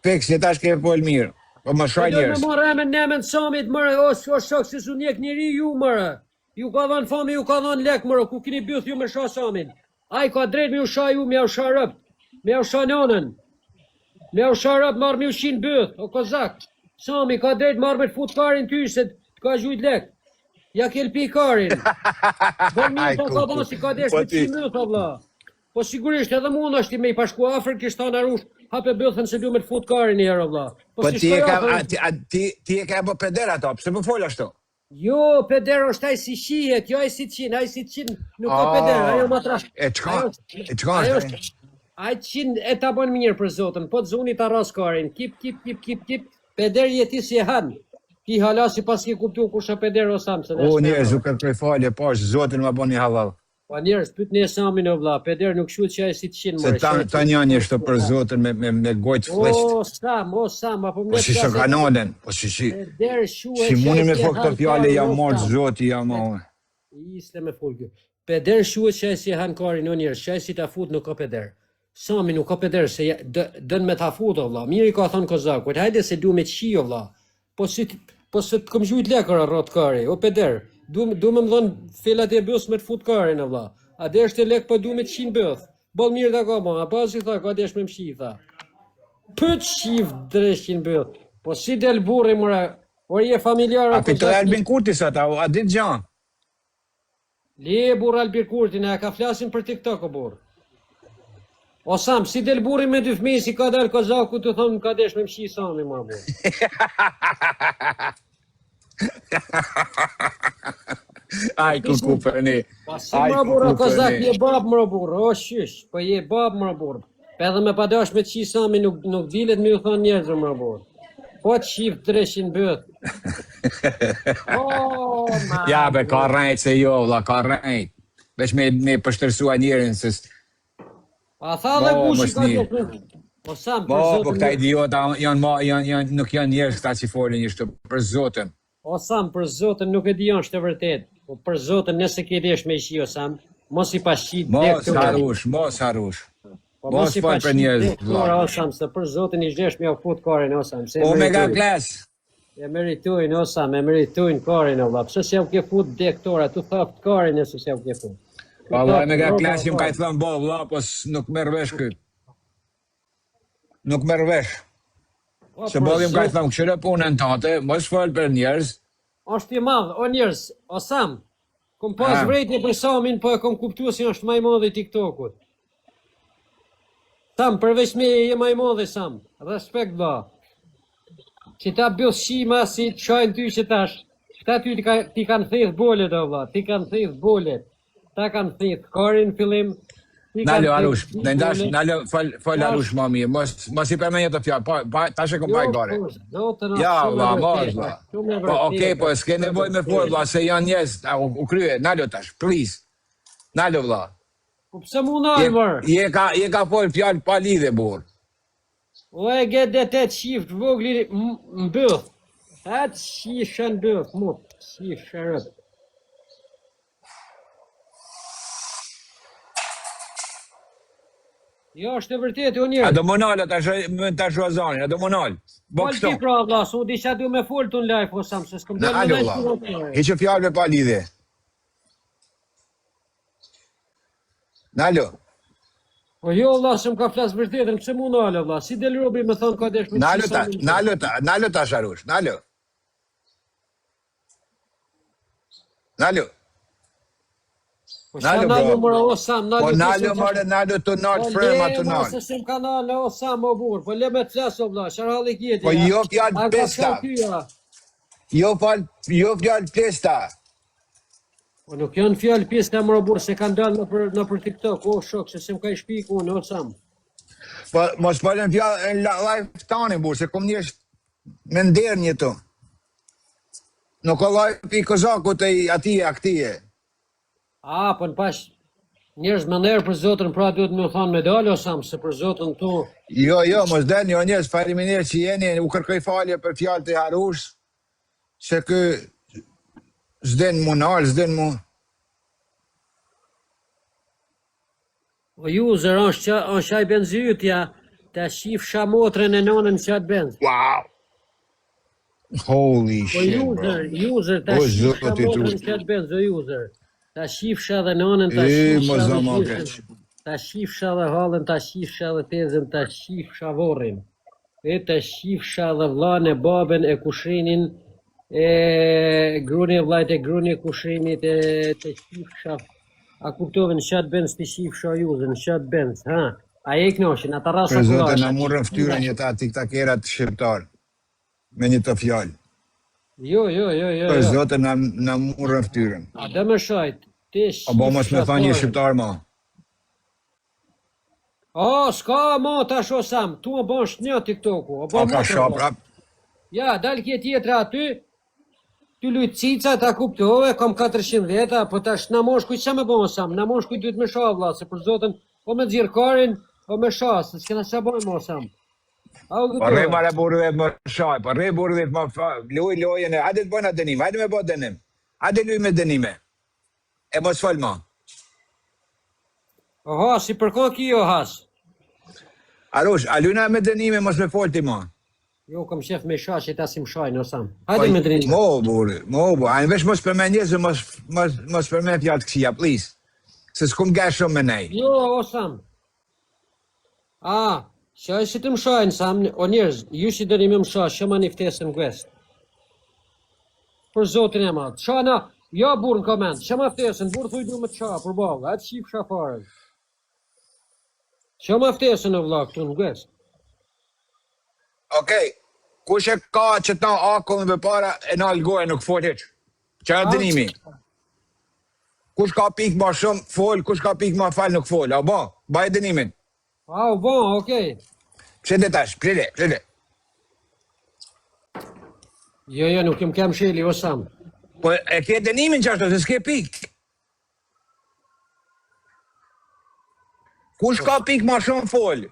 Fiks, që tash ke pol mirë. Po më shaj Do njerëz. me marrë emën në emën Samit, mërë, o shok, se su njek njëri ju, mërë. Ju ka dhanë fami, ju ka dhanë lek, mërë, ku kini bëth ju me shah Samin. Ai ka drejt me u shah ju, me u shah rëpt, me u shah nonën. Me u shah rëpt, marrë me u shinë bëth, o kozak. Sami ka drejt marrë me të fut karin ty, se ka gjujt lek. Ja kelpi karin. Bën mirë po ka dhanë si ka desh me 100 bëth, valla. Po sigurisht edhe mund është me i pashku afër Kristan Arush, hape bëthën se du me të fut karin një herë, valla. Po ti e ka bë peder ato, pse po fol ashtu? Jo, peder është ai si shihet, jo ai si qin, ai si qin nuk ka peder, ajo matrash. E çka? Ai qin e ta bën mirë për Zotin, po të zuni ta ras karin, kip, peder jeti si e han. Ki hala si pas ki kuptu kush e peder o sam se. O njerëz, u kërkoj falje, pash Zotin ma bën një halal. Po njerëz, pyetni e Samin o vlla, peder nuk shuhet që ai si qin Se ta njënjë shto për Zotin me gojtë flesht. O Sam, apo Po si shë kanalen, po si peder shuhet. si muni me thot këto fjale jam morë Zoti jam o. Ishte me folgjë. Peder shuhet që ai si han karin o njerëz, që ai si ta fut nuk ka peder. Sami nuk ka peder se dën me ta fut o vlla. Miri ka thon kozak, hajde se du me qi o vlla. Po se të kom gjujt lekër rrot kari, o peder. Du me më dhënë felat e bëth me të fut karin o vlla. A desh të lek po du me të qinë bëth. Bol mirë da ka ma, a pas si tha, ka desh me më shi, tha. Pët shif dreshin bëth. Po si del burri mëra, por je familjarë. A pito e Albin Kurti sa ta, a dit gjan? Le burë Albin Kurti, ne ka flasin për TikTok o burë. O Sam, si del burri me dy fmi, si ka del kozaku të thonë ka desh me më shi Sami, mëra burë. Aj, ku për ne. Pa si mëra burë, o kozak, je babë mëra burë, o shysh, po je babë mëra burë. Pa edhe me padash me të shi Sami nuk dilet me ju thonë njerëzë mëra burë. Po të shif dreshin bëth. Ja, be, ka rejt se jo, vla, ka rejt. Vesh me pështërsua njerën, se... A tha dhe kushi ka të... Po Sam, për Zotin... Po këta idiota nuk janë njerës këta që folin një shtë, për Zotin. O Sam, për Zotin nuk e di janë shtë vërtet. Po për Zotin nëse ke desh me ishi o Sam, mos i pashqit Mos harush. Mos fol për njerëz. O Sam, se për Zotin i zhesh me o fut karin o Sam. Omega Class. E meritojnë o Sam, e meritojnë karin o vla. Pse se u ke fut dektora, tu thaft karin nëse se u ke fut. Pa Omega Class jëm ka i thëmë bo vla, pos nuk merr vesh këtë. Nuk merr vesh. Se bo jëm ka i thëmë këshire punën tate, mos fol për njerëz. Është i madh, o njerëz, o Sam. Kom pas vrejtje për Samin, po e kom kuptu si është maj madhe i TikTokut. Sam, përveç me je maj madhe, Sam. Respekt, ba. Që ta bëth shima si të shajnë ty që tash. Këta ty ti kanë thith bolet, o vla. Ti kanë thith bolet. Ta kanë thith karin fillim. Nalo, Arush. Nalo, fol Arush, mami. Mos i përmenje të fjallë. Ta shë kom paj gare. Ja, vla, mos, vla. Po, okej, po, s'ke nevoj me fol, vla, se janë njes. U krye, Nalo tash, please. Nalo, vla. Po pse mu nalë, mërë? Je ka fol fjallë pa lidhe, burë. O e gede të qift vogli më bëth. Atë shishën bëth, mu. Shishën rëtë. Jo, është e vërtet, o njerë. A do më nalë, ta shuazanin, a do më nalë. Bo kështu. Ti pra, vla, su disha du me full të në live, o Sam, se s'kom delë me nalë. Hiqë fjallë pa lidhe. Nalo. Po jo, vla, se më ka flasë vërtetën, pëse mu nalë, vla, si del robi me thonë ka desh me qisa. Nalo ta sharush, nalo. Nalo. Po shka nalo mëra, o Sam, nalo. Po nalo mëre, nalo të nalë, frema të nalë. Se se më ka nalë, o Sam, o burë, po le me të flasë, o vla, sharhalli kjeti. Po jo fjallë pesta. Jo fjallë pesta. Po nuk janë fjallë pjesë të mëra burë, se kanë dalë në për TikTok, o shok, se se më ka i shpiku unë, o Sam. Po mos pëllën fjallë në live tani burë, se kom njështë me nderë një të. Nuk o live i kozakut e atije, aktije. A, po në pash, njerëz më nërë për Zotën, pra duhet me thonë me dalë, o Sam, se për Zotën tu... Jo, mos deni, o njerëz, faleminderit që jeni, u kërkoj falje për fjallë të Harush, se kë... Zden mu nalë, zden mu... O ju, zërë, është qaj benzytja, Ta shifsha motrën e nonën qatë benz. Wow. Holy Po shit, bro. user, ta O, shifsha zoti motrën tu. qatë benz, o user. Ta shifsha dhe nonën, ta E, shifsha mos dhe zama gjysën. keq. Ta shifsha dhe halën, ta shifsha dhe tezën, ta shifsha vorrin. E ta shifsha dhe vllain e babën e kushrinin, e gruni e vllajt e gruni e kushrinit, e të shifsha. A kuptove në qatë benz të shifsha user, në qatë benz, ha? A e knoshin, ata rasa Për zote kullash. na murën ftyrën njëta tiktakerat shqiptar. Me një të fjallë. Jo. Për zote na murën ftyrën. A dhe më shajt, ti A bo mos me tha një shqiptar ma. O, s'ka ma tash o sam, tu më bash një TikToku. O, A ka shop rap. Ja, dal kje tjetra aty, ty lujt cica, ta kuptove, kam 400 veta, po tash na mosh kuj që me bo sam, na mosh kuj duhet me sha vla, se për zotën, o me dzirë karin, o me sha, se s'kena që bojnë mo sam. Po rre mare burëve më shaj, po rre burëve më lojën e, hajde të bëjnë atë dënim, hajde me bo dënim. Hajde luj me dënime. E mos fol ma. Oha, si përka ki o has? Arush, a lujna me dënime, mos me fol ti ma. Jo, kam shef me sha që ta si më shajnë o sam. Hajde me drini. Mo burë, a në vesh mos përmen njëzë, mos përmen fjallë të kësia, please. Se s'kum gash shumë me nej. Jo, o sam. A, shaj si të më shajnë, sam, o njerëz, ju si dëni me më shaj, shëma një ftesën gëst. Për zotin e madhë, shana, ja burë në komend, shëma ftesën, burë thuj du me të qa, për balë, atë shif shafarën. Shëma ftesën e vla këtu në gëst. Okej, kush e ka që ta akullën për para e në algojë nuk fol heq. Që e dënimi. Kush ka pik ma shumë fol, kush ka pik ma fal nuk fol. A ba, baj dënimin. Au, bon, okej. Pshede tash, pshede. Jo, nuk jem kem sheli, o sam. Po e ke dënimin që ashtu, se s'ke pik. Kush ka pik ma shumë fol?